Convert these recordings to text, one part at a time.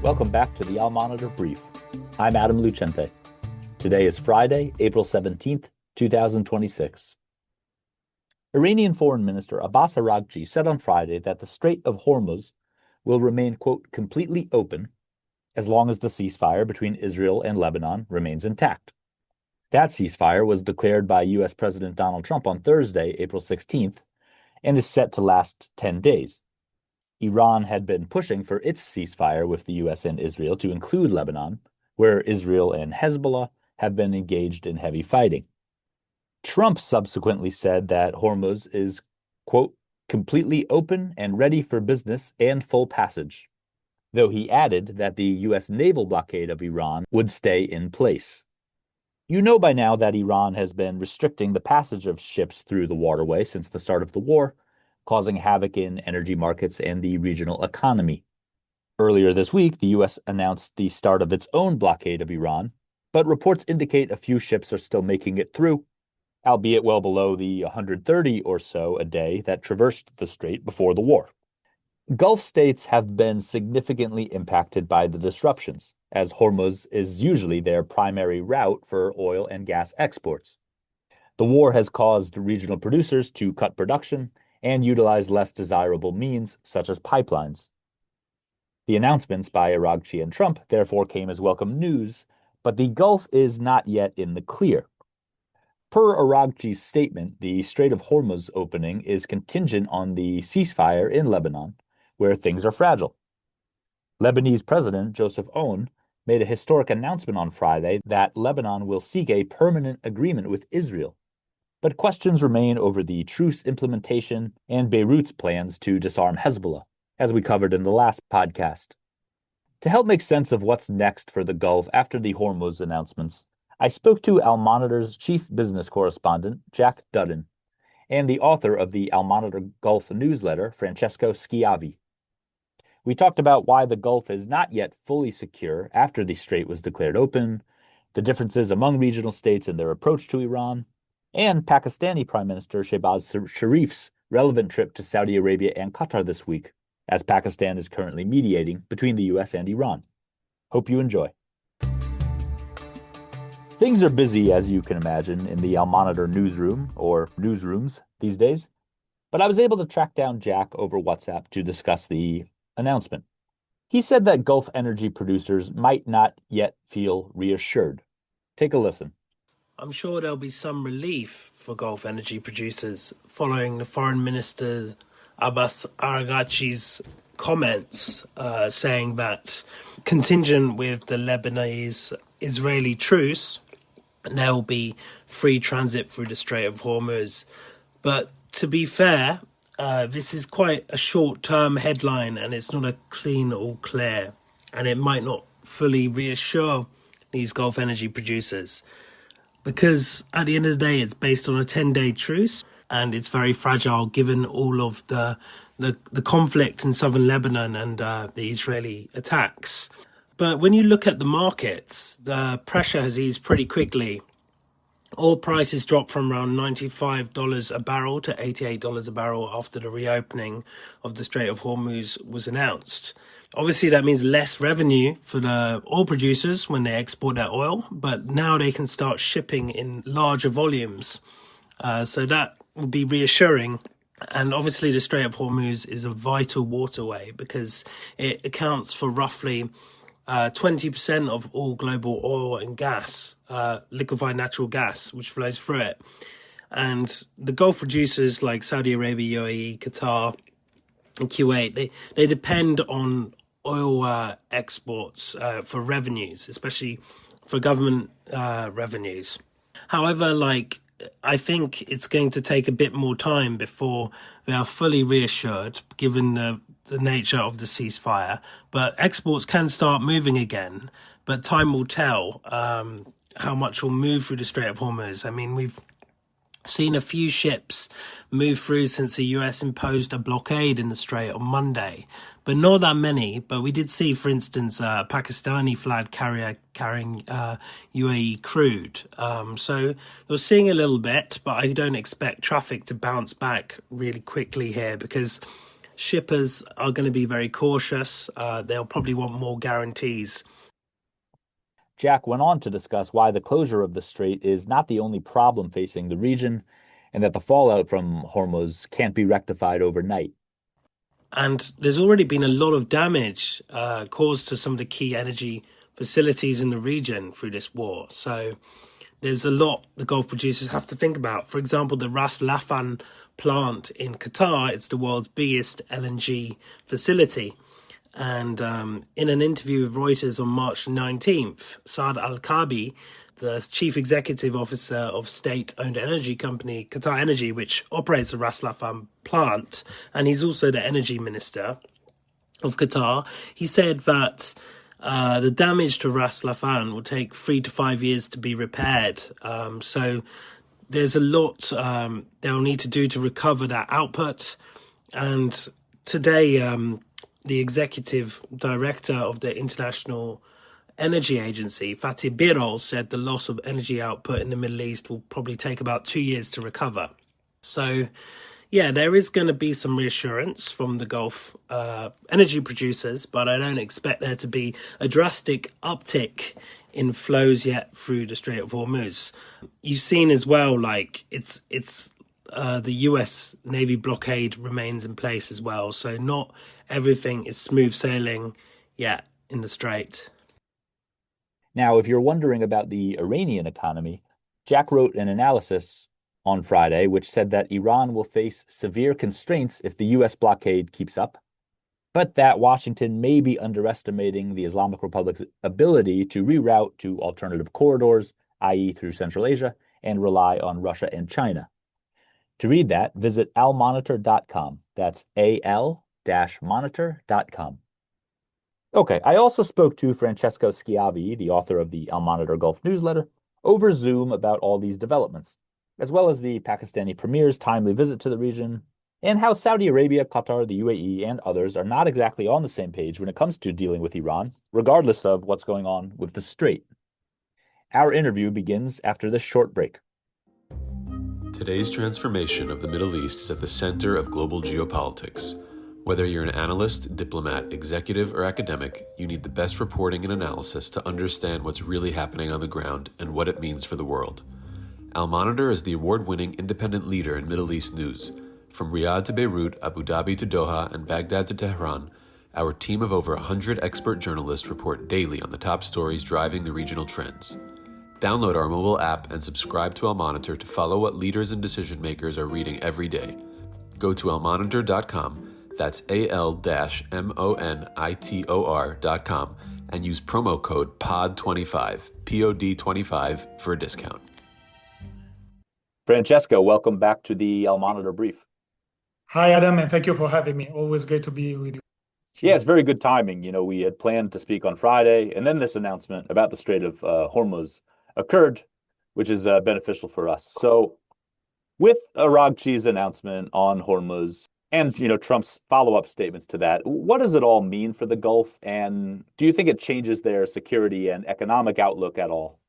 Welcome back to the Al Monitor Brief. I'm Adam Lucente. Today is Friday, April 17th, 2026. Iranian Foreign Minister Abbas Araghchi said on Friday that the Strait of Hormuz will remain, quote, completely open as long as the ceasefire between Israel and Lebanon remains intact. That ceasefire was declared by U.S. President Donald Trump on Thursday, April 16th, and is set to last 10 days. Iran had been pushing for its ceasefire with the U.S. and Israel to include Lebanon, where Israel and Hezbollah have been engaged in heavy fighting. Trump subsequently said that Hormuz is, quote, completely open and ready for business and full passage, though he added that the U.S. naval blockade of Iran would stay in place. You know by now that Iran has been restricting the passage of ships through the waterway since the start of the war, causing havoc in energy markets and the regional economy. Earlier this week, the U.S. announced the start of its own blockade of Iran, but reports indicate a few ships are still making it through, albeit well below the 130 or so a day that traversed the strait before the war. Gulf states have been significantly impacted by the disruptions, as Hormuz is usually their primary route for oil and gas exports. The war has caused regional producers to cut production and utilize less desirable means, such as pipelines. The announcements by Araghchi and Trump therefore came as welcome news, but the Gulf is not yet in the clear. Per Araghchi's statement, the Strait of Hormuz opening is contingent on the ceasefire in Lebanon, where things are fragile. Lebanese President Joseph Aoun made a historic announcement on Friday that Lebanon will seek a permanent agreement with Israel, but questions remain over the truce implementation and Beirut's plans to disarm Hezbollah, as we covered in the last podcast. To help make sense of what's next for the Gulf after the Hormuz announcements, I spoke to Al Monitor's chief business correspondent, Jack Dutton, and the author of the Al Monitor Gulf newsletter, Francesco Schiavi. We talked about why the Gulf is not yet fully secure after the strait was declared open, the differences among regional states and their approach to Iran, and Pakistani Prime Minister Shehbaz Sharif's relevant trip to Saudi Arabia and Qatar this week, as Pakistan is currently mediating between the U.S. and Iran. Hope you enjoy. Things are busy, as you can imagine, in the Al Monitor newsroom, or newsrooms these days, but I was able to track down Jack over WhatsApp to discuss the announcement. He said that Gulf energy producers might not yet feel reassured. Take a listen. I'm sure there'll be some relief for Gulf energy producers following the Foreign Minister Abbas Araghchi's comments saying that contingent with the Lebanese-Israeli truce, there will be free transit through the Strait of Hormuz. But to be fair, this is quite a short-term headline and it's not a clean or clear, and it might not fully reassure these Gulf energy producers because at the end of the day, it's based on a 10-day truce and it's very fragile given all of the conflict in southern Lebanon and the Israeli attacks. But when you look at the markets, the pressure has eased pretty quickly. Oil prices dropped from around $95 a barrel to $88 a barrel after the reopening of the Strait of Hormuz was announced. Obviously, that means less revenue for the oil producers when they export their oil, but now they can start shipping in larger volumes. So that will be reassuring. And obviously, the Strait of Hormuz is a vital waterway because it accounts for roughly 20% of all global oil and gas, liquefied natural gas, which flows through it. And the Gulf producers like Saudi Arabia, UAE, Qatar, and Kuwait, they depend on oil exports for revenues, especially for government revenues. However, I think it's going to take a bit more time before they are fully reassured, given the nature of the ceasefire. But exports can start moving again, but time will tell how much will move through the Strait of Hormuz. I mean, we've seen a few ships move through since the US imposed a blockade in the Strait on Monday, but not that many. But we did see, for instance, a Pakistani flag carrier carrying UAE crude. So you're seeing a little bit, but I don't expect traffic to bounce back really quickly here because shippers are going to be very cautious. They'll probably want more guarantees. Jack went on to discuss why the closure of the strait is not the only problem facing the region, and that the fallout from Hormuz can't be rectified overnight. And there's already been a lot of damage caused to some of the key energy facilities in the region through this war. So there's a lot the Gulf producers have to think about. For example, the Ras Laffan plant in Qatar, it's the world's biggest LNG facility. And in an interview with Reuters on March 19th, Saad Al-Kaabi, the chief executive officer of state-owned energy company Qatar Energy, which operates the Ras Laffan plant, and he's also the energy minister of Qatar, he said that the damage to Ras Laffan will take 3 to 5 years to be repaired. So there's a lot they'll need to do to recover that output. And today, the executive director of the International Energy Agency, Fatih Birol, said the loss of energy output in the Middle East will probably take about 2 years to recover. So, yeah, there is going to be some reassurance from the Gulf energy producers, but I don't expect there to be a drastic uptick in flows yet through the Strait of Hormuz. You've seen as well, like it's the US Navy blockade remains in place as well, so not everything is smooth sailing yet in the Strait. Now, if you're wondering about the Iranian economy, Jack wrote an analysis on Friday which said that Iran will face severe constraints if the US blockade keeps up, but that Washington may be underestimating the Islamic Republic's ability to reroute to alternative corridors, i.e. through Central Asia, and rely on Russia and China. To read that, visit almonitor.com. That's al-monitor.com. Okay, I also spoke to Francesco Schiavi, the author of the Al Monitor Gulf newsletter, over Zoom about all these developments, as well as the Pakistani premier's timely visit to the region, and how Saudi Arabia, Qatar, the UAE, and others are not exactly on the same page when it comes to dealing with Iran, regardless of what's going on with the Strait. Our interview begins after this short break. Today's transformation of the Middle East is at the center of global geopolitics. Whether you're an analyst, diplomat, executive, or academic, you need the best reporting and analysis to understand what's really happening on the ground and what it means for the world. Al Monitor is the award-winning independent leader in Middle East news. From Riyadh to Beirut, Abu Dhabi to Doha, and Baghdad to Tehran, our team of over 100 expert journalists report daily on the top stories driving the regional trends. Download our mobile app and subscribe to Al Monitor to follow what leaders and decision makers are reading every day. Go to almonitor.com, that's AL-MONITOR.com, and use promo code POD25, POD25 for a discount. Francesco, welcome back to the Al Monitor Brief. Hi, Adam, and thank you for having me. Always great to be with you. Yeah, it's very good timing. You know, we had planned to speak on Friday, and then this announcement about the Strait of Hormuz occurred, which is beneficial for us. So with Araghchi's announcement on Hormuz and, you know, Trump's follow-up statements to that, what does it all mean for the Gulf? And do you think it changes their security and economic outlook at all?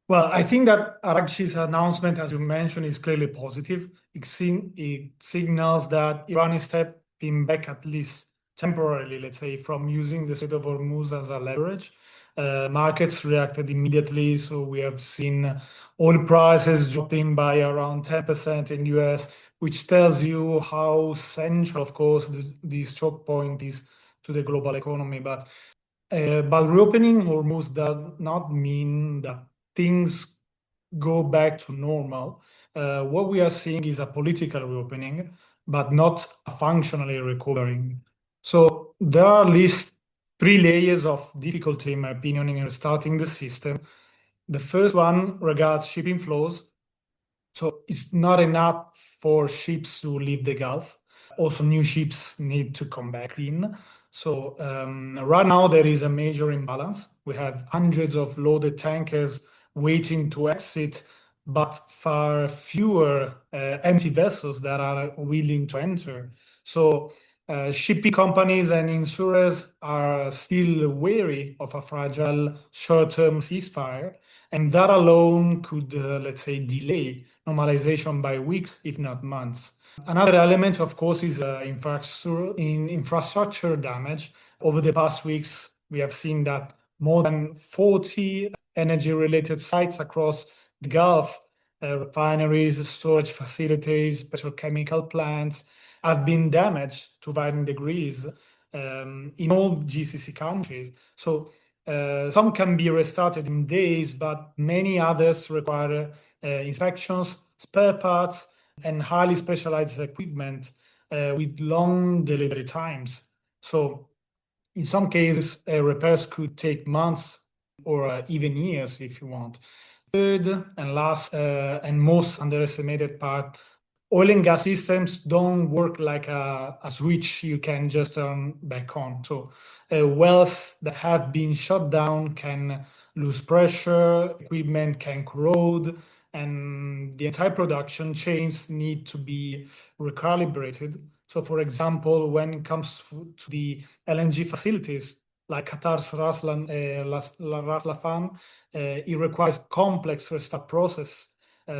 Well, I think that Araghchi's announcement, as you mentioned, is clearly positive. It signals that Iran is stepping back, at least temporarily, let's say, from using the Strait of Hormuz as a leverage. Markets reacted immediately, so we have seen oil prices dropping by around 10% in US, which tells you how central, of course, this choke point is to the global economy. But reopening Hormuz does not mean that things go back to normal. What we are seeing is a political reopening, but not a functionally recovering. So there are at least 3 layers of difficulty, in my opinion, in restarting the system. The first one regards shipping flows. So it's not enough for ships to leave the Gulf. Also, new ships need to come back in. So right now there is a major imbalance. We have hundreds of loaded tankers waiting to exit, but far fewer empty vessels that are willing to enter. So shipping companies and insurers are still wary of a fragile short-term ceasefire, and that alone could, let's say, delay normalization by weeks, if not months. Another element, of course, is infrastructure damage. Over the past weeks, we have seen that more than 40 energy-related sites across the Gulf, refineries, storage facilities, petrochemical plants, have been damaged to varying degrees in all GCC countries. So some can be restarted in days, but many others require inspections, spare parts, and highly specialized equipment with long delivery times. So in some cases, repairs could take months or even years if you want. Third and last and most underestimated part, oil and gas systems don't work like a switch you can just turn back on. So wells that have been shut down can lose pressure, equipment can corrode, and the entire production chains need to be recalibrated. So for example, when it comes to the LNG facilities, like Qatar's Ras Laffan, it requires complex restart process.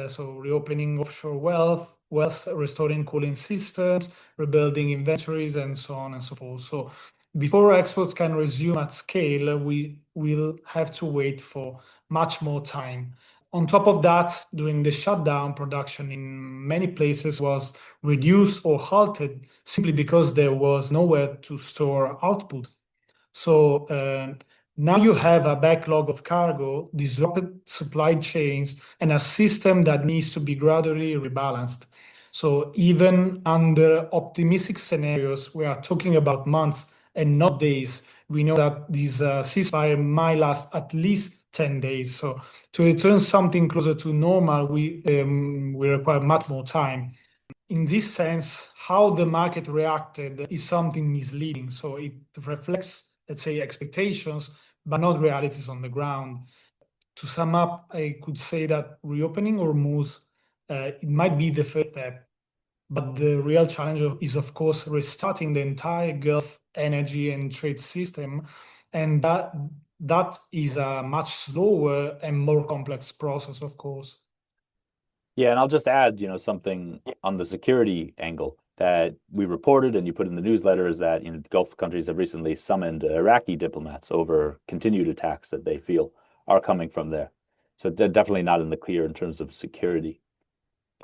So reopening offshore wells, restoring cooling systems, rebuilding inventories, and so on and so forth. So before exports can resume at scale, we will have to wait for much more time. On top of that, during the shutdown, production in many places was reduced or halted simply because there was nowhere to store output. So now you have a backlog of cargo, disrupted supply chains, and a system that needs to be gradually rebalanced. So even under optimistic scenarios, we are talking about months and not days. We know that this ceasefire might last at least 10 days. So to return something closer to normal, we require much more time. In this sense, how the market reacted is something misleading. So it reflects, let's say, expectations, but not realities on the ground. To sum up, I could say that reopening Hormuz, it might be the first step, but the real challenge is, of course, restarting the entire Gulf energy and trade system, and that is a much slower and more complex process, of course. Yeah, and I'll just add, something on the security angle that we reported and you put in the newsletter is that, the Gulf countries have recently summoned Iraqi diplomats over continued attacks that they feel are coming from there. So they're definitely not in the clear in terms of security.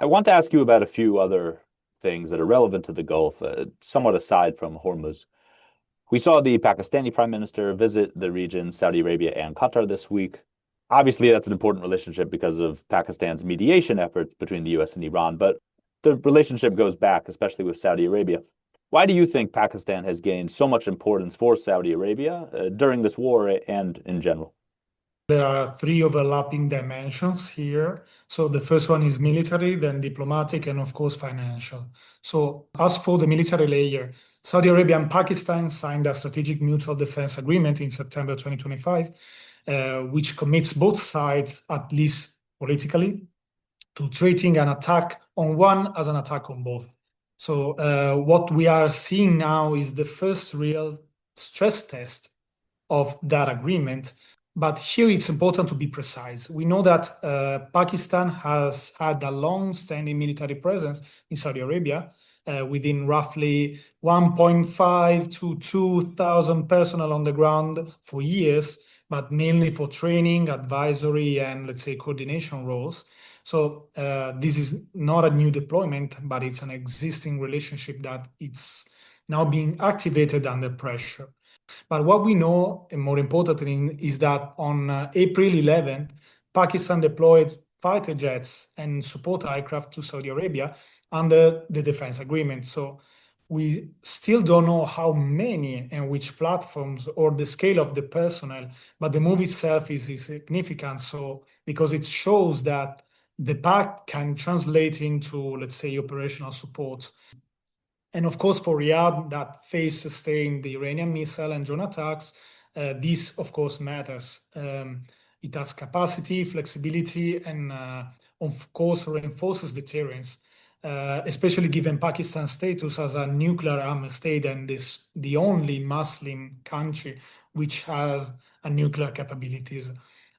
I want to ask you about a few other things that are relevant to the Gulf, somewhat aside from Hormuz. We saw the Pakistani prime minister visit the region, Saudi Arabia and Qatar this week. Obviously, that's an important relationship because of Pakistan's mediation efforts between the US and Iran, but the relationship goes back, especially with Saudi Arabia. Why do you think Pakistan has gained so much importance for Saudi Arabia during this war and in general? There are three overlapping dimensions here. So the first one is military, then diplomatic, and of course, financial. So as for the military layer, Saudi Arabia and Pakistan signed a strategic mutual defense agreement in September 2025, which commits both sides, at least politically, to treating an attack on one as an attack on both. So what we are seeing now is the first real stress test of that agreement. But here it's important to be precise. We know that Pakistan has had a long-standing military presence in Saudi Arabia, within roughly 1.5 to 2,000 personnel on the ground for years, but mainly for training, advisory, and let's say coordination roles. So this is not a new deployment, but it's an existing relationship that it's now being activated under pressure. But what we know, and more importantly, is that on April 11, Pakistan deployed fighter jets and support aircraft to Saudi Arabia under the defense agreement. So we still don't know how many and which platforms or the scale of the personnel, but the move itself is significant. So because it shows that the pact can translate into, let's say, operational support. And of course, for Riyadh, that faced sustained the Iranian missile and drone attacks, this, of course, matters. It has capacity, flexibility, and of course, reinforces deterrence, especially given Pakistan's status as a nuclear armed state and the only Muslim country which has nuclear capabilities.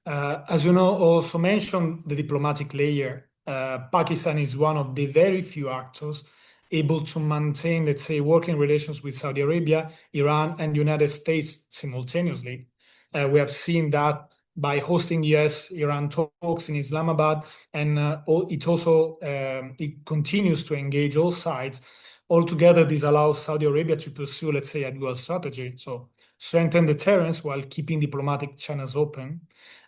As you know, also mentioned the diplomatic layer. Pakistan is one of the very few actors able to maintain, let's say, working relations with Saudi Arabia, Iran, and the United States simultaneously. We have seen that by hosting US-Iran talks in Islamabad, and it continues to engage all sides. Altogether, this allows Saudi Arabia to pursue, let's say, a dual strategy. So strengthen deterrence while keeping diplomatic channels open.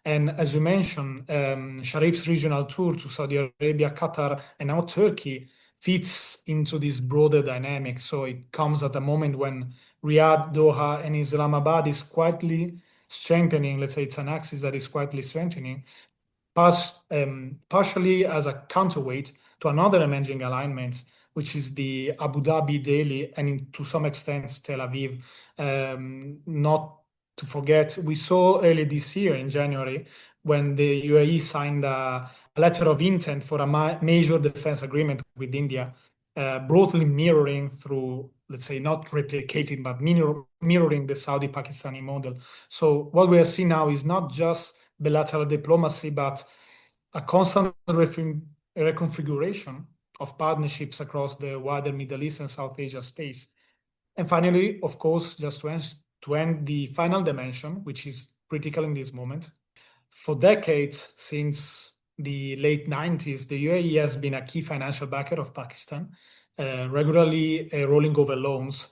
And as you mentioned, Sharif's regional tour to Saudi Arabia, Qatar, and now Turkey fits into this broader dynamic. So it comes at a moment when Riyadh, Doha, and Islamabad is quietly strengthening. Let's say it's an axis that is quietly strengthening, partially as a counterweight to another emerging alignment, which is the Abu Dhabi, Delhi, and to some extent Tel Aviv. Not to forget, we saw early this year in January when the UAE signed a letter of intent for a major defense agreement with India, broadly mirroring through, let's say, not replicating, but mirroring the Saudi-Pakistani model. So what we are seeing now is not just bilateral diplomacy, but a constant reconfiguration of partnerships across the wider Middle East and South Asia space. And finally, of course, just to end the final dimension, which is critical in this moment. For decades, since the late 90s, the UAE has been a key financial backer of Pakistan, regularly rolling over loans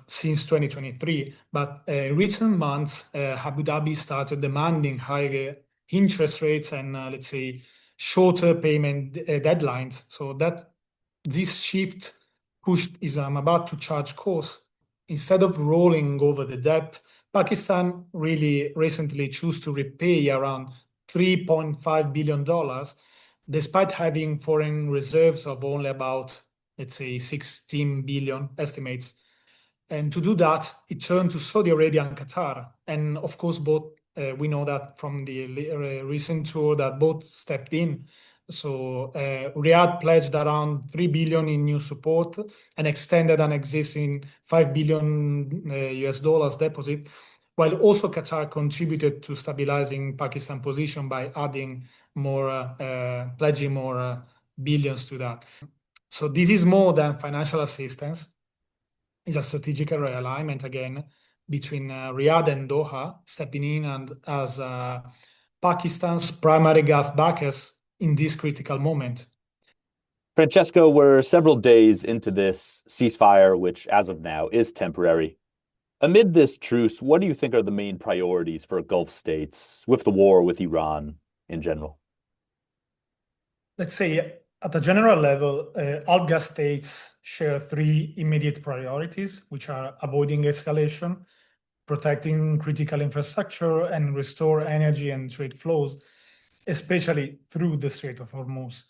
since 2023. But in recent months, Abu Dhabi started demanding higher interest rates and, let's say, shorter payment deadlines. So that this shift pushed Islamabad to charge costs. Instead of rolling over the debt, Pakistan really recently chose to repay around $3.5 billion, despite having foreign reserves of only about, let's say, 16 billion estimates. And to do that, it turned to Saudi Arabia and Qatar. And of course, both we know that from the recent tour that both stepped in. So Riyadh pledged around 3 billion in new support and extended an existing 5 billion US dollars deposit, while also Qatar contributed to stabilizing Pakistan's position by adding more, pledging more billions to that. So this is more than financial assistance. It's a strategic realignment again between Riyadh and Doha, stepping in and as Pakistan's primary Gulf backers in this critical moment. Francesco, we're several days into this ceasefire, which as of now is temporary. Amid this truce, what do you think are the main priorities for Gulf states with the war with Iran in general? Let's say at a general level, Gulf states share three immediate priorities, which are avoiding escalation, protecting critical infrastructure, and restore energy and trade flows, especially through the Strait of Hormuz.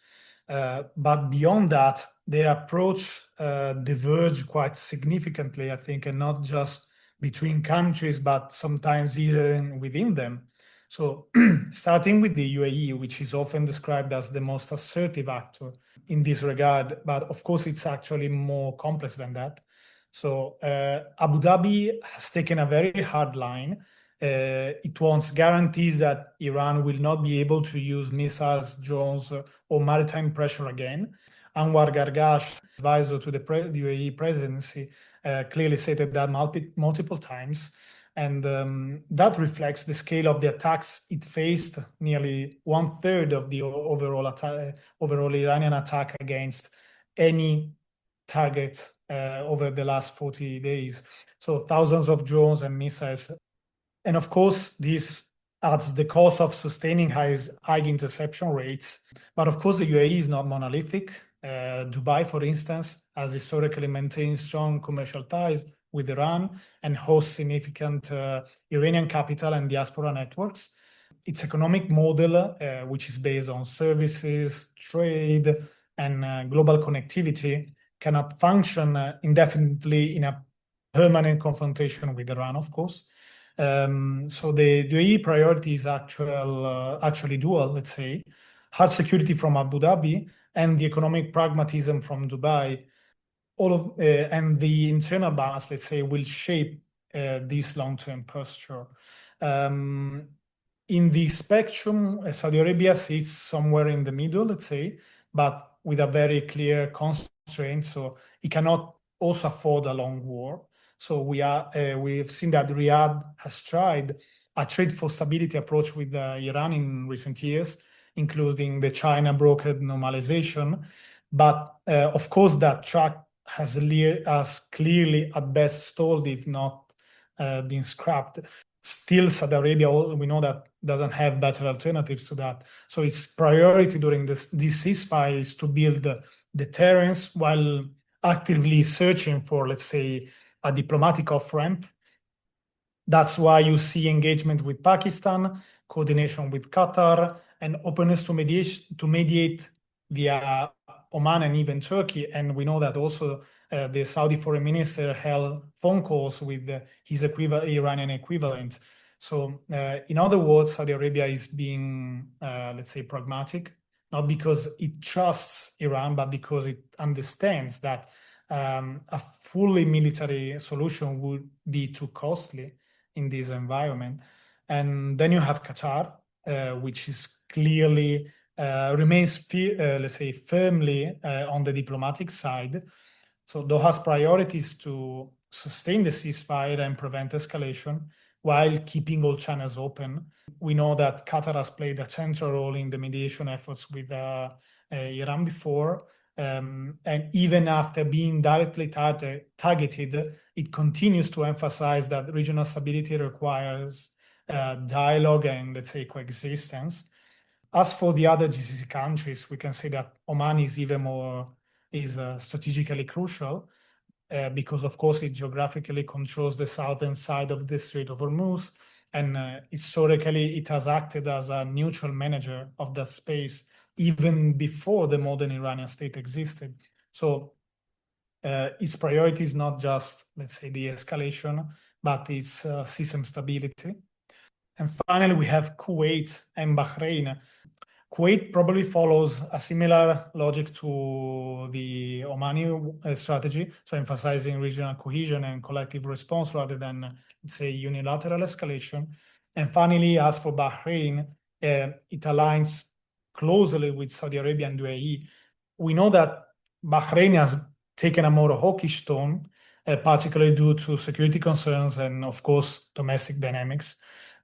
But beyond that, their approach diverge quite significantly, I think, and not just between countries, but sometimes even within them. So starting with the UAE, which is often described as the most assertive actor in this regard, but of course it's actually more complex than that. So Abu Dhabi has taken a very hard line. It wants guarantees that Iran will not be able to use missiles, drones, or maritime pressure again. Anwar Gargash, advisor to the UAE presidency, clearly stated that multiple times. And that reflects the scale of the attacks it faced, nearly 1/3 of the overall Iranian attack against any target over the last 40 days. So thousands of drones and missiles. And of course, this adds the cost of sustaining high interception rates. But of course, the UAE is not monolithic. Dubai, for instance, has historically maintained strong commercial ties with Iran and hosts significant Iranian capital and diaspora networks. Its economic model, which is based on services, trade, and global connectivity, cannot function indefinitely in a permanent confrontation with Iran, of course. So the UAE priority is actually dual, let's say, hard security from Abu Dhabi and the economic pragmatism from Dubai. And the internal balance, let's say, will shape this long-term posture. in the spectrum, Saudi Arabia sits somewhere in the middle, let's say, but with a very clear constraint. So it cannot also afford a long war. So we've seen that Riyadh has tried a trade for stability approach with Iran in recent years, including the China brokered normalization. But of course, that track has clearly at best stalled, if not been scrapped. Still, Saudi Arabia, we know that doesn't have better alternatives to that. So its priority during this ceasefire is to build deterrence while actively searching for, let's say, a diplomatic off-ramp. That's why you see engagement with Pakistan, coordination with Qatar, and openness to mediate via Oman and even Turkey. And we know that also the Saudi foreign minister held phone calls with his Iranian equivalent. So in other words, Saudi Arabia is being, let's say, pragmatic, not because it trusts Iran, but because it understands that a fully military solution would be too costly in this environment. And then you have Qatar, which is clearly remains, let's say, firmly on the diplomatic side. So Doha's priority is to sustain the ceasefire and prevent escalation while keeping all channels open. We know that Qatar has played a central role in the mediation efforts with Iran before. And even after being directly targeted, it continues to emphasize that regional stability requires dialogue and, let's say, coexistence. As for the other GCC countries, we can say that Oman is even more strategically crucial because, of course, it geographically controls the southern side of the Strait of Hormuz, and historically it has acted as a neutral manager of that space even before the modern Iranian state existed. So its priority is not just, let's say, the escalation, but its system stability. And finally, we have Kuwait and Bahrain. Kuwait probably follows a similar logic to the Omani strategy, so emphasizing regional cohesion and collective response rather than, let's say, unilateral escalation. And finally, as for Bahrain, it aligns closely with Saudi Arabia and UAE. We know that Bahrain has taken a more hawkish tone, particularly due to security concerns and, of course, domestic dynamics.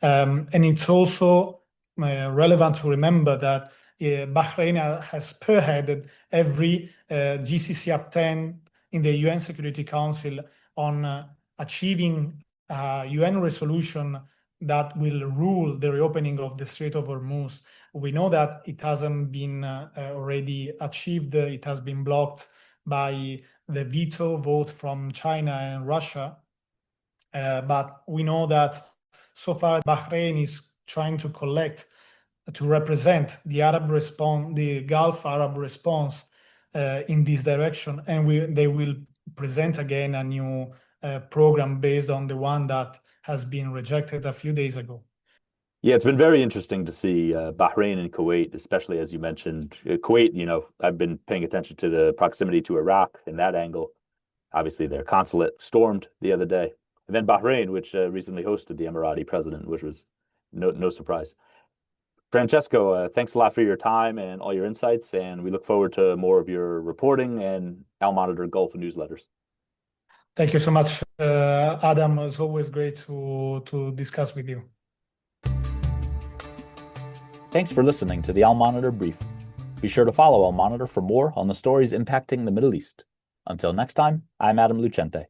And it's also relevant to remember that Bahrain has spearheaded every GCC attempt in the UN Security Council on achieving a UN resolution that will rule the reopening of the Strait of Hormuz. We know that it hasn't been already achieved. It has been blocked by the veto vote from China and Russia. But we know that so far Bahrain is trying to represent the the Gulf Arab response in this direction, and they will present again a new program based on the one that has been rejected a few days ago. Yeah, it's been very interesting to see Bahrain and Kuwait, especially as you mentioned. Kuwait, I've been paying attention to the proximity to Iraq and that angle. Obviously, their consulate stormed the other day. And then Bahrain, which recently hosted the Emirati president, which was no surprise. Francesco, thanks a lot for your time and all your insights, and we look forward to more of your reporting and Al Monitor Gulf newsletters. Thank you so much, Adam. It's always great to discuss with you. Thanks for listening to the Al Monitor Brief. Be sure to follow Al Monitor for more on the stories impacting the Middle East. Until next time, I'm Adam Lucente.